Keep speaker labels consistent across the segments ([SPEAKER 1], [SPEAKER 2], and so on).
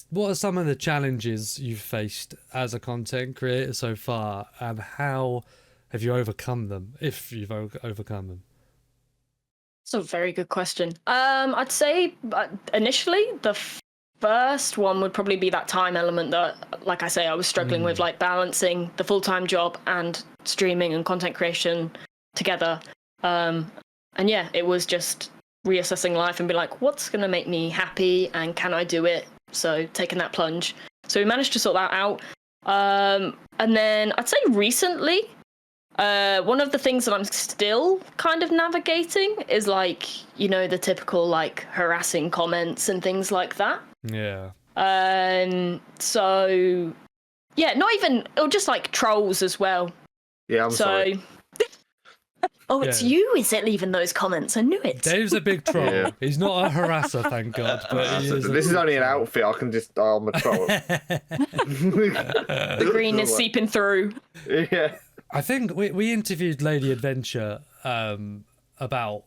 [SPEAKER 1] what are some of the challenges you've faced as a content creator so far, and how have you overcome them, if you've overcome them?
[SPEAKER 2] That's a very good question. I'd say initially the first one would probably be that time element that, like I say, I was struggling with, like balancing the full-time job and streaming and content creation together. And yeah, it was just reassessing life and be like, what's going to make me happy and can I do it? So taking that plunge. So we managed to sort that out. And then I'd say recently, one of the things that I'm still kind of navigating is like, you know, the typical like harassing comments and things like that.
[SPEAKER 1] Yeah.
[SPEAKER 2] So yeah, not even, or just like trolls as well.
[SPEAKER 3] Yeah, I'm sorry.
[SPEAKER 2] Oh, it's you, is it, leaving those comments? I knew it.
[SPEAKER 1] Dave's a big troll. Yeah. He's not a harasser, thank God. But
[SPEAKER 3] this is only an outfit. I can just, I'm a troll.
[SPEAKER 2] The green is seeping through.
[SPEAKER 3] Yeah.
[SPEAKER 1] I think we interviewed Lady Adventure about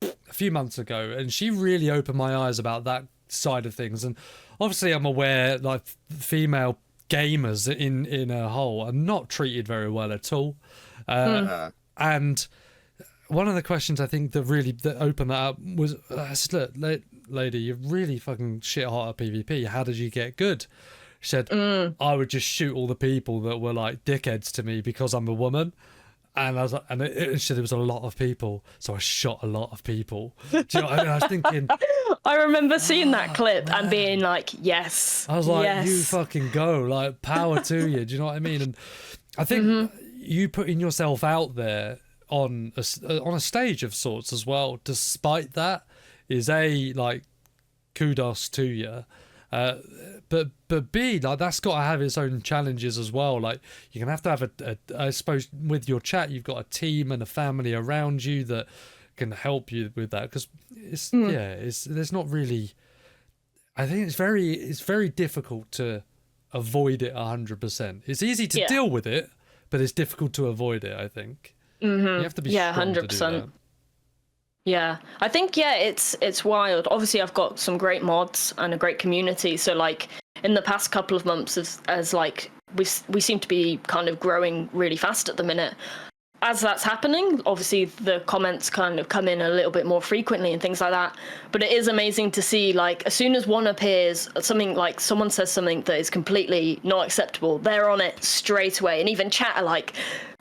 [SPEAKER 1] a few months ago, and she really opened my eyes about that side of things. And obviously I'm aware like female gamers in a whole are not treated very well at all. And one of the questions I think that opened that up was, I said, look, lady, you're really fucking shit hot at PvP. How did you get good? She said, I would just shoot all the people that were like dickheads to me because I'm a woman. And I was like, and she said there was a lot of people, so I shot a lot of people. Do you know what I mean? I was thinking,
[SPEAKER 2] I remember seeing that clip and being like, yes.
[SPEAKER 1] I was like,
[SPEAKER 2] yes.
[SPEAKER 1] You fucking go, like power to you. Do you know what I mean? And I think you putting yourself out there on a stage of sorts as well, despite that, is like kudos to you. But B, like that's got to have its own challenges as well. Like you're gonna have to have I suppose with your chat, you've got a team and a family around you that can help you with that, because there's not really. I think it's very difficult to avoid it 100%. It's easy to deal with it, but it's difficult to avoid it. I think you have to be 100%.
[SPEAKER 2] Yeah, I think it's wild. Obviously, I've got some great mods and a great community. So like in the past couple of months, as like we seem to be kind of growing really fast at the minute. As that's happening, obviously the comments kind of come in a little bit more frequently and things like that. But it is amazing to see, like, as soon as one appears, something like someone says something that is completely not acceptable, they're on it straight away. And even chat are like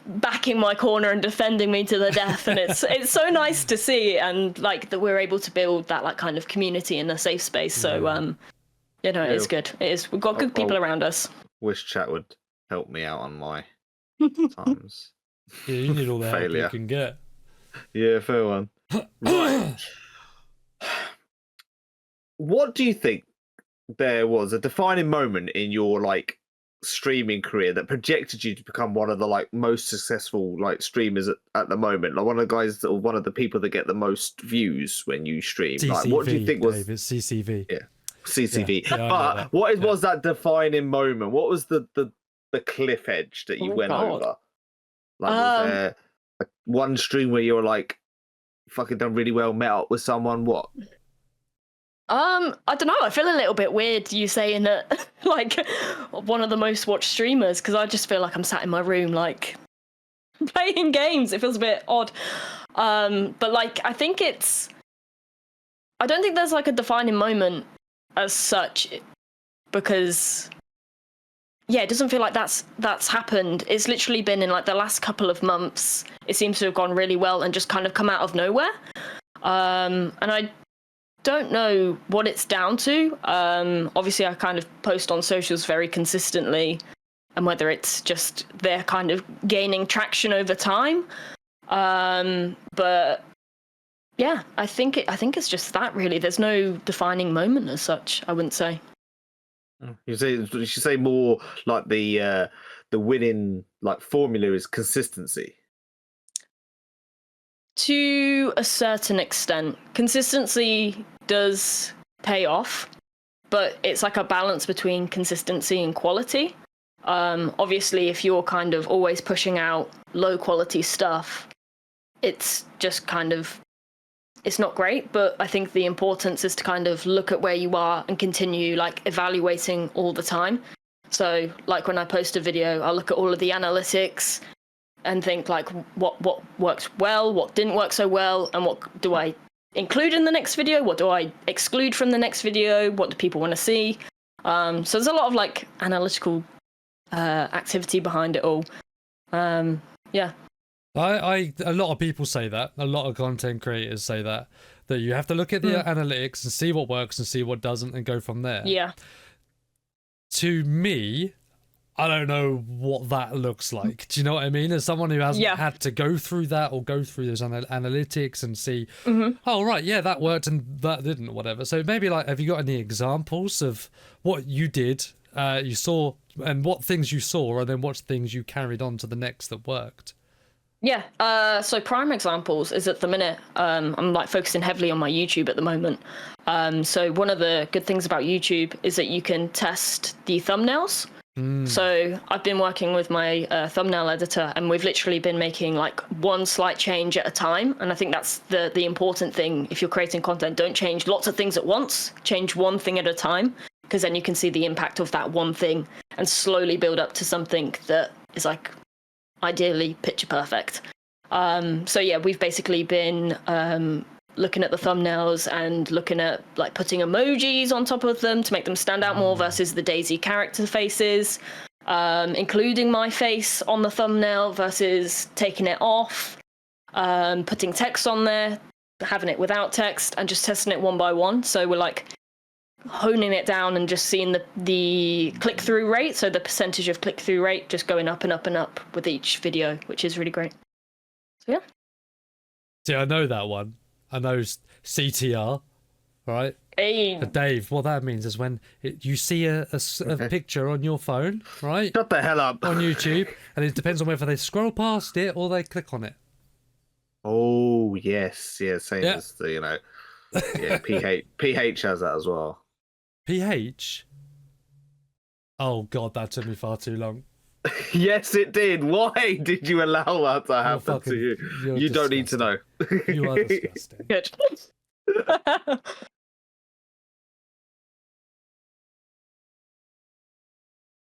[SPEAKER 2] backing my corner and defending me to the death. And it's so nice to see, and like that we're able to build that like kind of community in a safe space. So it is good. It is. We've got good people around us.
[SPEAKER 3] Wish chat would help me out on my times.
[SPEAKER 1] Yeah, you need all the help you can get.
[SPEAKER 3] Yeah, fair one. Right. What do you think there was a defining moment in your like streaming career that projected you to become one of the like most successful like streamers at the moment? Like one of the guys or one of the people that get the most views when you stream.
[SPEAKER 1] CCV,
[SPEAKER 3] like what do you think was
[SPEAKER 1] Dave, it's CCV?
[SPEAKER 3] Yeah. CCV.
[SPEAKER 1] Yeah,
[SPEAKER 3] but what was that defining moment? What was the cliff edge that you went over? Like, was there like one stream where you were like, fucking done really well, met up with someone? What?
[SPEAKER 2] I don't know. I feel a little bit weird you saying that, like, one of the most watched streamers, because I just feel like I'm sat in my room, like, playing games. It feels a bit odd. But like, I don't think there's like a defining moment as such, because it doesn't feel like that's happened. It's literally been in like the last couple of months. It seems to have gone really well and just kind of come out of nowhere. And I don't know what it's down to. Obviously I kind of post on socials very consistently, and whether it's just they're kind of gaining traction over time. But yeah, I think it's just that really. There's no defining moment as such, I wouldn't say.
[SPEAKER 3] You should say more like the winning like formula is consistency.
[SPEAKER 2] To a certain extent, consistency does pay off, but it's like a balance between consistency and quality. Obviously, if you're kind of always pushing out low quality stuff, it's just kind of it's not great, but I think the importance is to kind of look at where you are and continue like evaluating all the time. So like when I post a video, I'll look at all of the analytics and think like what worked well, what didn't work so well, and what do I include in the next video, what do I exclude from the next video, what do people want to see. So there's a lot of like analytical activity behind it all. Yeah.
[SPEAKER 1] A lot of people say that. A lot of content creators say that you have to look at the analytics and see what works and see what doesn't and go from there.
[SPEAKER 2] Yeah.
[SPEAKER 1] To me, I don't know what that looks like. Do you know what I mean? As someone who hasn't had to go through that or go through those analytics and see, oh, right, yeah, that worked and that didn't, or whatever. So maybe like, have you got any examples of what you did, you saw, and what things you saw, and then what things you carried on to the next that worked?
[SPEAKER 2] Yeah, so prime examples is at the minute, I'm like focusing heavily on my YouTube at the moment. So one of the good things about YouTube is that you can test the thumbnails. So I've been working with my thumbnail editor, and we've literally been making like one slight change at a time. And I think that's the important thing. If you're creating content, don't change lots of things at once, change one thing at a time, because then you can see the impact of that one thing and slowly build up to something that is like ideally picture perfect. So yeah, we've basically been looking at the thumbnails and looking at like putting emojis on top of them to make them stand out more versus the DayZ character faces, including my face on the thumbnail versus taking it off, putting text on there, having it without text, and just testing it one by one. So we're like honing it down and just seeing the click-through rate, so the percentage of click-through rate just going up and up and up with each video, which is really great. So yeah.
[SPEAKER 1] See, I know that one. I know CTR, right?
[SPEAKER 2] Hey.
[SPEAKER 1] Dave, what that means is when you see a picture on your phone, right?
[SPEAKER 3] Shut the hell up.
[SPEAKER 1] On YouTube, and it depends on whether they scroll past it or they click on it.
[SPEAKER 3] Oh, yes. Yeah, same as the, you know. Yeah, PH has that as well.
[SPEAKER 1] PH? Oh, God, that took me far too long.
[SPEAKER 3] Yes, it did. Why did you allow that to happen to you? You don't need to know.
[SPEAKER 1] You are disgusting.
[SPEAKER 2] Good.